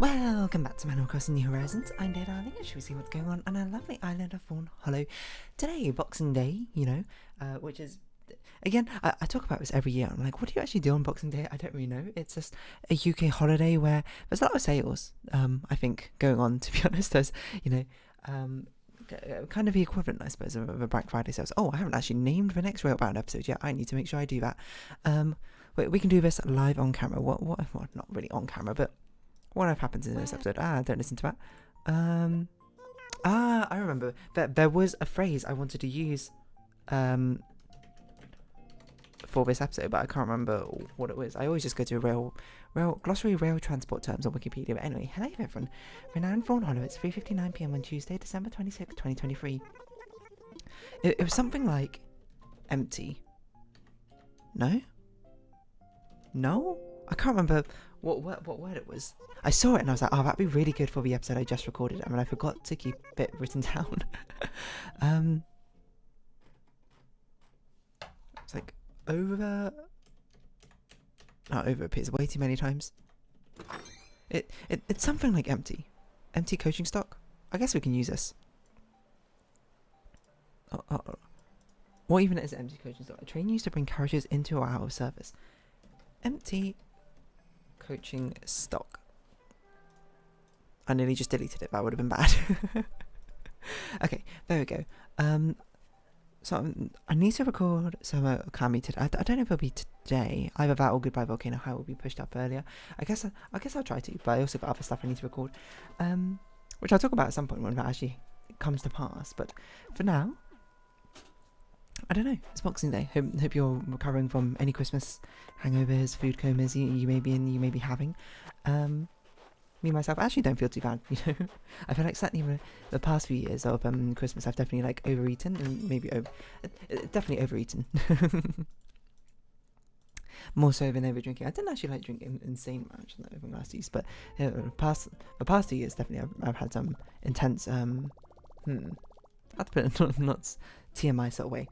Welcome back to Animal Crossing New Horizons. I'm Dear Darling, and should we see what's going on our lovely island of Fawnhollow today, Boxing Day, which is, again, I talk about this every year. I'm like, what do you actually do on Boxing Day? I don't really know. It's just a UK holiday where there's a lot of sales, I think, going on, to be honest. There's, kind of the equivalent, I suppose, of a Black Friday sales. Oh, I haven't actually named the next Railbound episode yet. I need to make sure I do that. We can do this live on camera. What, not really on camera, but what happens in this episode? Don't listen to that. I remember that there was a phrase I wanted to use for this episode, but I can't remember what it was. I always just go to rail glossary rail transport terms on Wikipedia. But anyway, hello everyone. We're now in Fawnhollow. It's 3:59 p.m. on Tuesday, December 26, 2023. It was something like empty. No, I can't remember what word it was. I saw it and I was like, oh, that'd be really good for the episode I just recorded. I mean, I forgot to keep it written down. It's like over appears way too many times. It's something like empty coaching stock. I guess we can use this. What even is empty coaching stock? A train used to bring carriages into or out of service. Empty coaching stock. I nearly just deleted it. That would have been bad. Okay, there we go. So I need to record some Kami today. I don't know if it'll be today. Either that or Goodbye Volcano High will be pushed up earlier. I guess I'll try to, but I also got other stuff I need to record, which I'll talk about at some point when that actually comes to pass. But for now, I don't know. It's Boxing Day. Hope you're recovering from any Christmas hangovers, food comas you may be in, you may be having. Me myself, I actually don't feel too bad. I feel like certainly the past few years of Christmas, I've definitely like overeaten and definitely overeaten. More so than over drinking. I didn't actually like drinking insane much over last year, but the past 2 years definitely I've had some intense I have to put it in not TMI sort of way.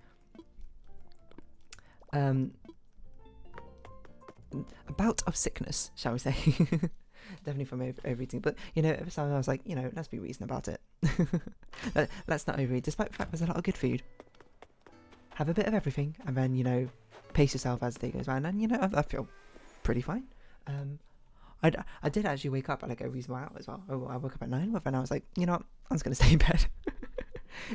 A bout of sickness, shall we say. Definitely from overeating, but every time I was like, let's be reasonable about it. Let's not overeat, despite the fact there's a lot of good food. Have a bit of everything, and then pace yourself as the day goes by, and then I feel pretty fine. I did actually wake up at like a reasonable hour as well. I woke up at 9, but then I was like, you know what, I'm just gonna stay in bed.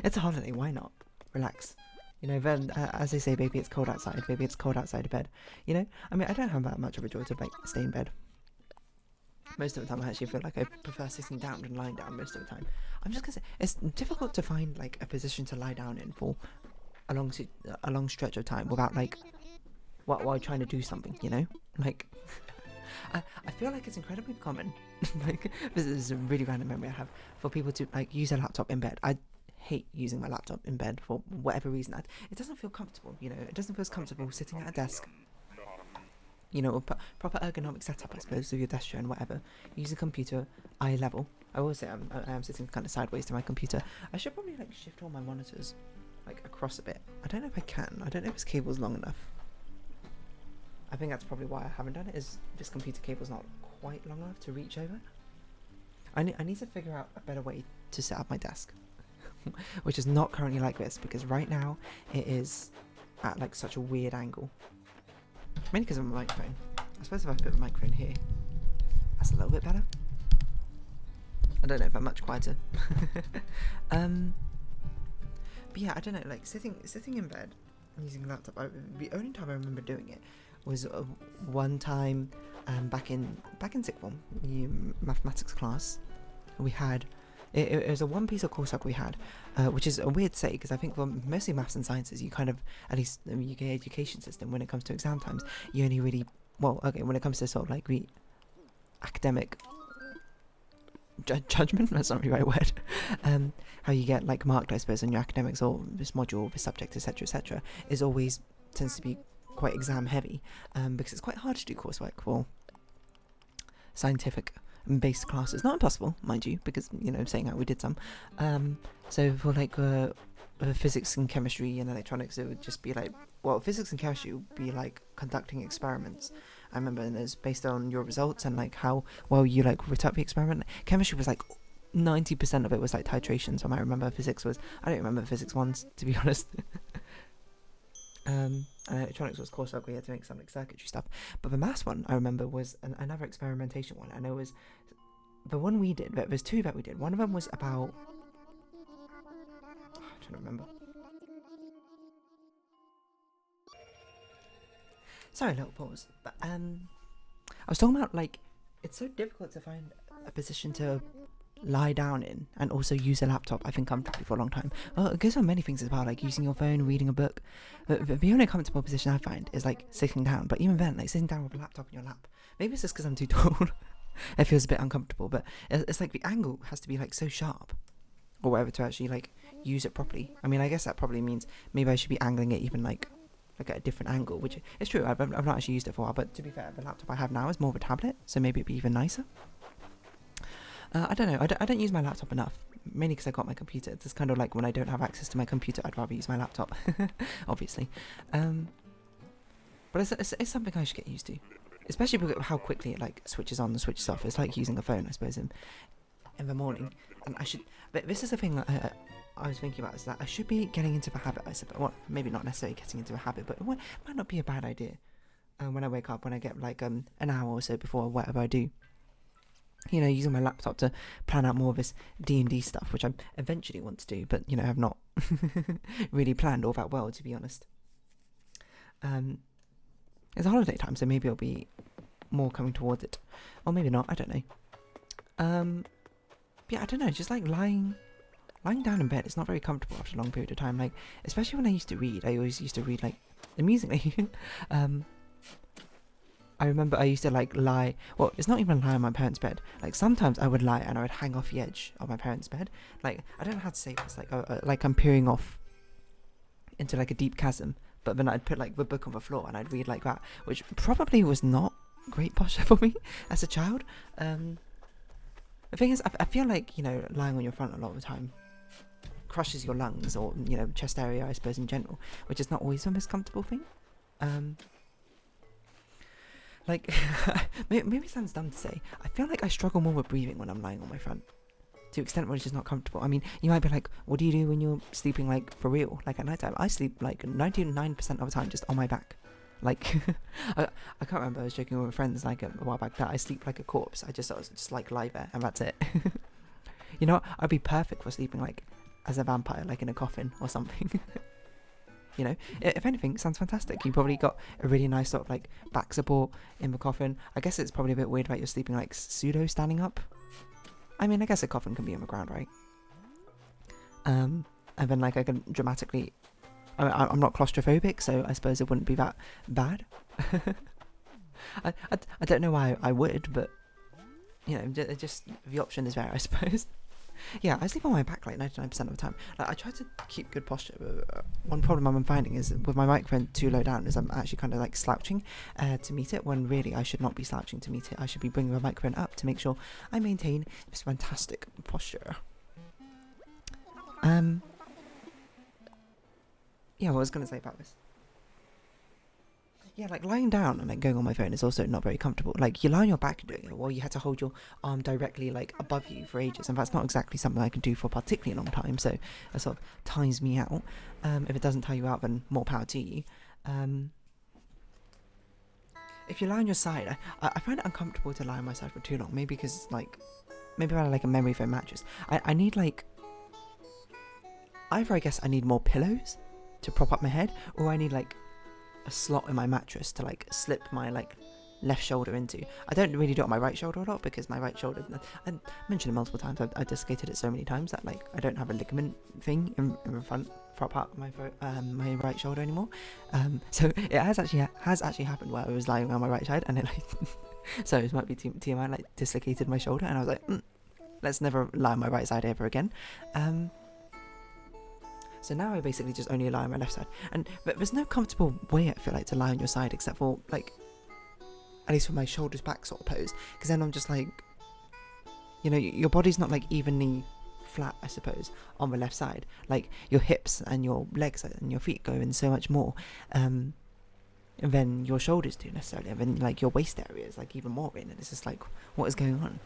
It's a holiday, why not? Relax. Then as they say, baby, it's cold outside. Baby, it's cold outside of bed. I mean, I don't have that much of a joy to like stay in bed. Most of the time, I actually feel like I prefer sitting down than lying down most of the time. I'm just gonna say, it's difficult to find like a position to lie down in for a long stretch of time without like while trying to do something, Like, I feel like it's incredibly common. Like, this is a really random memory I have for people to like use a laptop in bed. I hate using my laptop in bed for whatever reason. It doesn't feel comfortable, it doesn't feel as comfortable sitting at a desk. Proper ergonomic setup, I suppose, with your desk chair and whatever. Use a computer eye level. I will say I am sitting kind of sideways to my computer. I should probably like shift all my monitors like across a bit. I don't know if I can. I don't know if this cable's long enough. I think that's probably why I haven't done it. Is this computer cable's not quite long enough to reach over? I need to figure out a better way to set up my desk, which is not currently like this, because right now it is at like such a weird angle. Mainly because of my microphone. I suppose if I put my microphone here, that's a little bit better. I don't know if I'm much quieter. But yeah, I don't know. Like sitting in bed and using a laptop. The only time I remember doing it was one time back in sixth form, mathematics class. We had it was a one piece of coursework we had, which is a weird say because I think for mostly maths and sciences, you kind of, at least in the UK education system, when it comes to exam times, you only really, when it comes to sort of like the academic judgment, that's not really the right word, how you get like marked, I suppose, on your academics or this module, this subject, etc., is always tends to be quite exam heavy, because it's quite hard to do coursework for scientific based classes. Not impossible, mind you, because saying how we did some. So for like physics and chemistry and electronics, it would just be like, physics and chemistry would be like conducting experiments I remember, and it was based on your results and like how well you like wrote up the experiment. Chemistry was like 90% of it was like titration, so I might remember. Physics was, I don't remember physics ones, to be honest. And electronics was coursework, we had to make some like circuitry stuff. But the maths one I remember was another experimentation one, and it was the one we did. There's two that we did. One of them was about, I'm trying to remember. Sorry, little pause. But I was talking about like it's so difficult to find a position to lie down in and also use a laptop, I think, comfortably for a long time. Well, it goes on many things as well, like using your phone, reading a book. The only comfortable position I find is like sitting down, but even then, like sitting down with a laptop in your lap. Maybe it's just because I'm too tall. It feels a bit uncomfortable, but it's like the angle has to be like so sharp or whatever to actually like use it properly. I mean, I guess that probably means maybe I should be angling it even like at a different angle, which is true. I've not actually used it for a while, but to be fair, the laptop I have now is more of a tablet, so maybe it'd be even nicer. I don't know. I don't use my laptop enough, mainly because I got my computer. It's just kind of like when I don't have access to my computer, I'd rather use my laptop, obviously. But it's something I should get used to, especially because of how quickly it like switches on and switches off. It's like using a phone, I suppose, in the morning. And I should. But this is the thing that I was thinking about, is that I should be getting into the habit. I suppose, well, maybe not necessarily getting into a habit, but it might not be a bad idea. When I wake up, when I get like an hour or so before whatever I do. You know, using my laptop to plan out more of this D&D stuff, which I eventually want to do, but, you know, I've not really planned all that well, to be honest. It's a holiday time, so maybe I'll be more coming towards it. Or maybe not, I don't know. Yeah, I don't know, just like lying down in bed, it's not very comfortable after a long period of time. Like, especially when I used to read, I always used to read, like, amusingly. I remember I used to like lie, well, it's not even lie on my parents' bed. Like sometimes I would lie and I would hang off the edge of my parents' bed. Like, I don't know how to say this, like I'm peering off into like a deep chasm, but then I'd put like the book on the floor and I'd read like that, which probably was not great posture for me as a child. The thing is, I feel like, you know, lying on your front a lot of the time crushes your lungs, or, you know, chest area, I suppose, in general, which is not always the most comfortable thing. Like, maybe it sounds dumb to say, I feel like I struggle more with breathing when I'm lying on my front, to an extent where it's just not comfortable. I mean, you might be like, what do you do when you're sleeping, like, for real? Like, at night time, I sleep, like, 99% of the time just on my back. Like, I can't remember, I was joking with my friends, like, a while back, that I sleep like a corpse. I just like, lie there, and that's it. You know what? I'd be perfect for sleeping, like, as a vampire, like, in a coffin or something. You know, if anything, sounds fantastic. You probably got a really nice sort of like back support in the coffin. I guess it's probably a bit weird about you sleeping like pseudo standing up. I mean, I guess a coffin can be on the ground, right? And then like I can dramatically, I'm not claustrophobic, so I suppose it wouldn't be that bad. I don't know why I would, but you know, just the option is there, I suppose. Yeah, I sleep on my back like 99% of the time. Like, I try to keep good posture, but one problem I'm finding is with my microphone too low down is I'm actually kind of like slouching to meet it, when really I should not be slouching to meet it. I should be bringing my microphone up to make sure I maintain this fantastic posture. Yeah, what I was going to say about this. Yeah, like lying down and like going on my phone is also not very comfortable. Like, you lie on your back doing it, well, you had to hold your arm directly like above you for ages, and that's not exactly something I can do for a particularly long time, so that sort of tires me out. If it doesn't tire you out, then more power to you. If you lie on your side, I find it uncomfortable to lie on my side for too long, maybe because like, maybe I like a memory foam mattress. I need like, either I guess I need more pillows to prop up my head, or I need like a slot in my mattress to like slip my like left shoulder into. I don't really do it on my right shoulder a lot, because my right shoulder, I mentioned it multiple times, I dislocated it so many times that like I don't have a ligament thing in the front part of my right shoulder anymore. So it has actually happened where I was lying on my right side and it like so it might be TMI, like dislocated my shoulder, and I was like, let's never lie on my right side ever again. So now I basically just only lie on my left side, but there's no comfortable way, I feel like, to lie on your side, except for like, at least for my shoulders back sort of pose, because then I'm just like, you know, your body's not like evenly flat, I suppose, on the left side. Like, your hips and your legs and your feet go in so much more, than your shoulders do necessarily, and then like your waist area is like even more in, and it's just like, what is going on?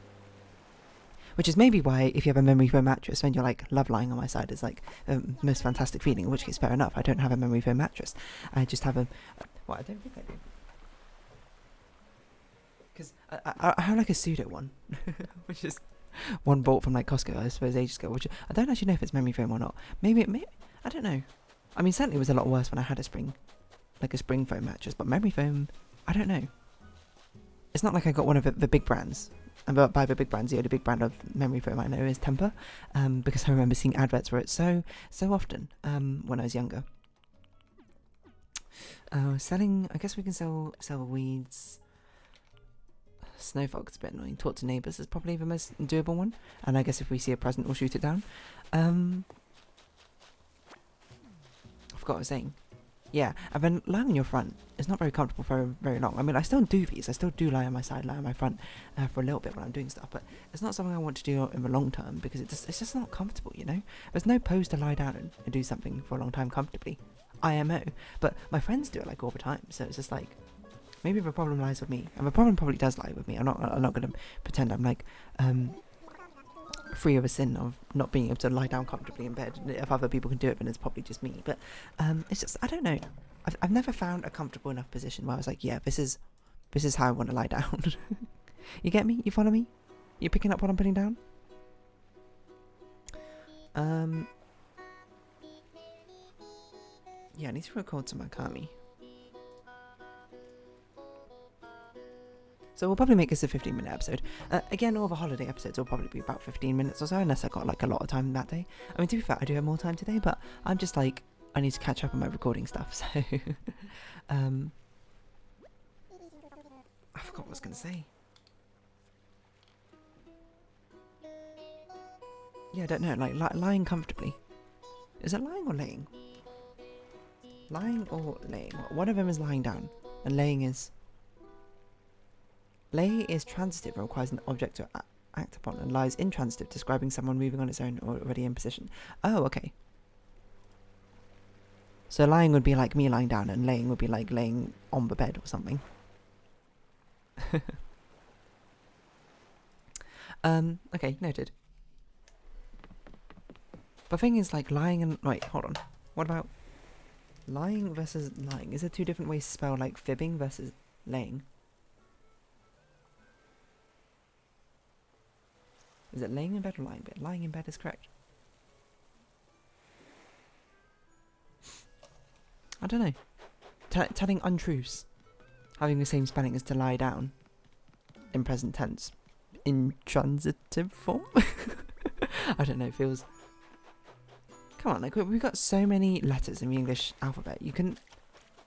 Which is maybe why if you have a memory foam mattress, when you're like, love lying on my side, is like the most fantastic feeling, in which case fair enough. I don't have a memory foam mattress. I just have well, I don't think I do. Because I have like a pseudo one, which is one bought from like Costco, I suppose, ages ago, which I don't actually know if it's memory foam or not. Maybe I don't know. I mean, certainly it was a lot worse when I had a spring foam mattress, but memory foam, I don't know. It's not like I got one of the big brands. And by the big brands, the only big brand of memory foam I know is Temper, because I remember seeing adverts for it so often when I was younger. Selling, I guess we can sell weeds. Snow fog's a bit annoying. Talk to neighbours is probably the most doable one. And I guess if we see a present, we'll shoot it down. I forgot what I was saying. Yeah, and then lying on your front is not very comfortable for very long. I mean, I still do these. I still do lie on my side, lie on my front for a little bit when I'm doing stuff. But it's not something I want to do in the long term because it's just not comfortable, you know? There's no pose to lie down and do something for a long time comfortably. IMO. But my friends do it like all the time. So it's just like, maybe the problem lies with me. And the problem probably does lie with me. I'm not going to pretend I'm like free of a sin of not being able to lie down comfortably in bed. If other people can do it, then it's probably just me. But it's just, I don't know. I've never found a comfortable enough position where I was like, yeah, this is how I want to lie down. You get me? You follow me? You picking up what I'm putting down? Yeah, I need to record some Akami. So we'll probably make this a 15-minute episode. Again, all the holiday episodes will probably be about 15 minutes or so, unless I got like a lot of time that day. I mean, to be fair, I do have more time today, but I'm just like, I need to catch up on my recording stuff, so... I forgot what I was going to say. Yeah, I don't know, like lying comfortably. Is it lying or laying? Lying or laying? One of them is lying down, and laying is... Lay is transitive and requires an object to act upon, and lies intransitive, describing someone moving on its own or already in position. Oh, okay. So lying would be like me lying down, and laying would be like laying on the bed or something. Okay, noted. The thing is, like, lying and... Wait, hold on. What about lying versus lying? Is there two different ways to spell, like, fibbing versus laying? Is it laying in bed or lying in bed? Lying in bed is correct. I don't know. Telling untruths. Having the same spelling as to lie down. In present tense. In transitive form? I don't know, it feels... Come on, like, we've got so many letters in the English alphabet. You couldn't...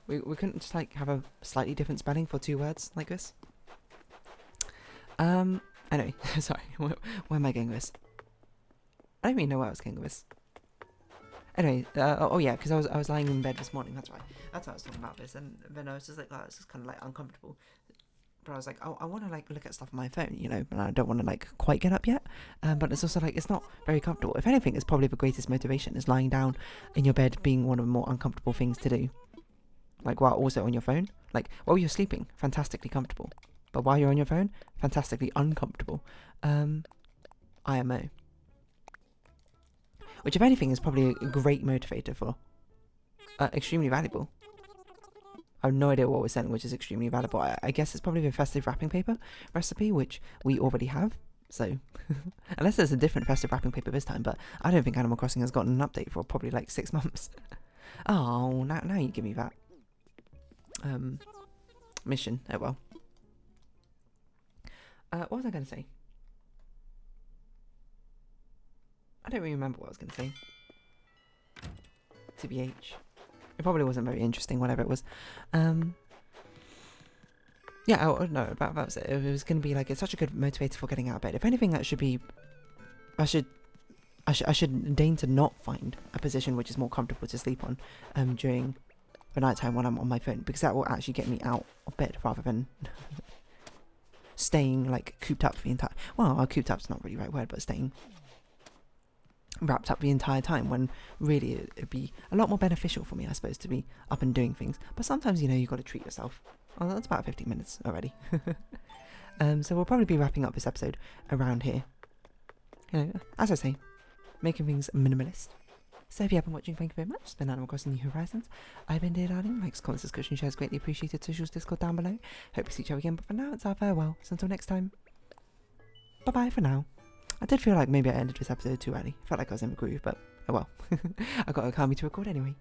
We couldn't just, like, have a slightly different spelling for two words like this? Anyway, sorry, where am I going with this? I don't even know where I was going with this. Anyway, oh yeah, because I was lying in bed this morning, that's why. That's why I was talking about this, and then I was just like, oh, it's just kind of like uncomfortable. But I was like, oh, I want to like look at stuff on my phone, you know, and I don't want to like quite get up yet. But it's also like, it's not very comfortable. If anything, it's probably the greatest motivation is lying down in your bed being one of the more uncomfortable things to do. Like while also on your phone. Like while you're sleeping, fantastically comfortable. But while you're on your phone, fantastically uncomfortable. IMO. Which, if anything, is probably a great motivator for... extremely valuable. I have no idea what we're selling, which is extremely valuable. I guess it's probably the festive wrapping paper recipe, which we already have. So, unless there's a different festive wrapping paper this time, but I don't think Animal Crossing has gotten an update for probably like 6 months. Oh, now you give me that. Mission. Oh well. What was I going to say? I don't really remember what I was going to say. TBH. It probably wasn't very interesting, whatever it was. Yeah, oh, no, that was it. It was going to be like, it's such a good motivator for getting out of bed. If anything, that should be... I should deign to not find a position which is more comfortable to sleep on during the night time when I'm on my phone, because that will actually get me out of bed rather than... staying like cooped up for the entire... Well, cooped up's not really the right word, but staying wrapped up the entire time, when really it'd be a lot more beneficial for me, I suppose, to be up and doing things. But sometimes, you know, you've got to treat yourself. Oh, that's about 15 minutes already. So we'll probably be wrapping up this episode around here. You know, as I say, making things minimalist. So if you have been watching, thank you very much. It's been Animal Crossing New Horizons. I've been Dear Darling. Likes, comments, discussion, shares greatly appreciated. Socials, Discord down below. Hope to see each other again, but for now, it's our farewell. So until next time, bye-bye for now. I did feel like maybe I ended this episode too early. Felt like I was in a groove, but oh well. I got a car me to record anyway.